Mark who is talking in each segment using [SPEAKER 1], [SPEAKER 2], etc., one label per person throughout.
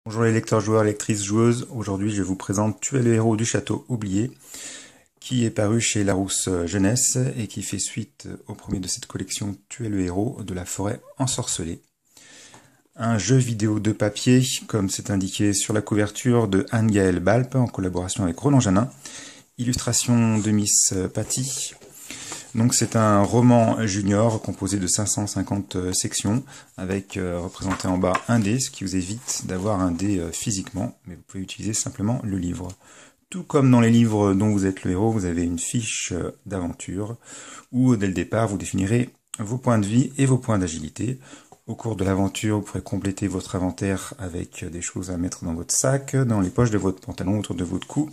[SPEAKER 1] Bonjour les lecteurs, joueurs, lectrices, joueuses. Aujourd'hui, je vous présente Tu es le héros du château oublié, qui est paru chez Larousse Jeunesse et qui fait suite au premier de cette collection Tu es le héros de la forêt ensorcelée. Un jeu vidéo de papier, comme c'est indiqué sur la couverture de Anne-Gaëlle Balp, en collaboration avec Roland Janin. Illustration de Miss Patty. Donc c'est un roman junior composé de 550 sections, avec représenté en bas un dé, ce qui vous évite d'avoir un dé physiquement, mais vous pouvez utiliser simplement le livre. Tout comme dans les livres dont vous êtes le héros, vous avez une fiche d'aventure, où dès le départ vous définirez vos points de vie et vos points d'agilité. Au cours de l'aventure, vous pourrez compléter votre inventaire avec des choses à mettre dans votre sac, dans les poches de votre pantalon, autour de votre cou,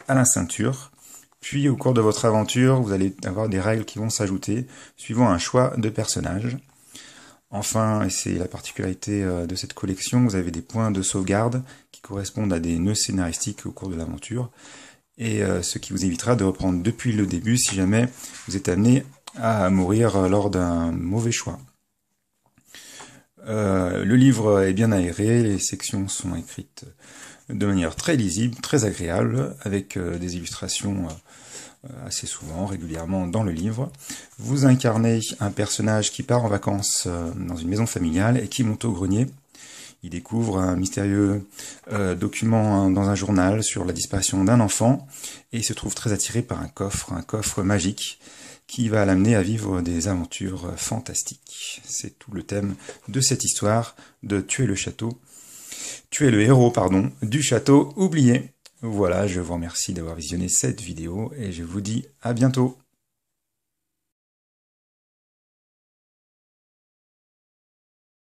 [SPEAKER 1] à la ceinture. Puis au cours de votre aventure, vous allez avoir des règles qui vont s'ajouter suivant un choix de personnage. Enfin, et c'est la particularité de cette collection, vous avez des points de sauvegarde qui correspondent à des nœuds scénaristiques au cours de l'aventure, et ce qui vous évitera de reprendre depuis le début si jamais vous êtes amené à mourir lors d'un mauvais choix. Le livre est bien aéré, les sections sont écrites de manière très lisible, très agréable, avec des illustrations assez souvent, régulièrement dans le livre. Vous incarnez un personnage qui part en vacances dans une maison familiale et qui monte au grenier. Il découvre un mystérieux document dans un journal sur la disparition d'un enfant et il se trouve très attiré par un coffre magique qui va l'amener à vivre des aventures fantastiques. C'est tout le thème de cette histoire de Tu es le héros, pardon, du château oublié. Voilà, je vous remercie d'avoir visionné cette vidéo et je vous dis à bientôt.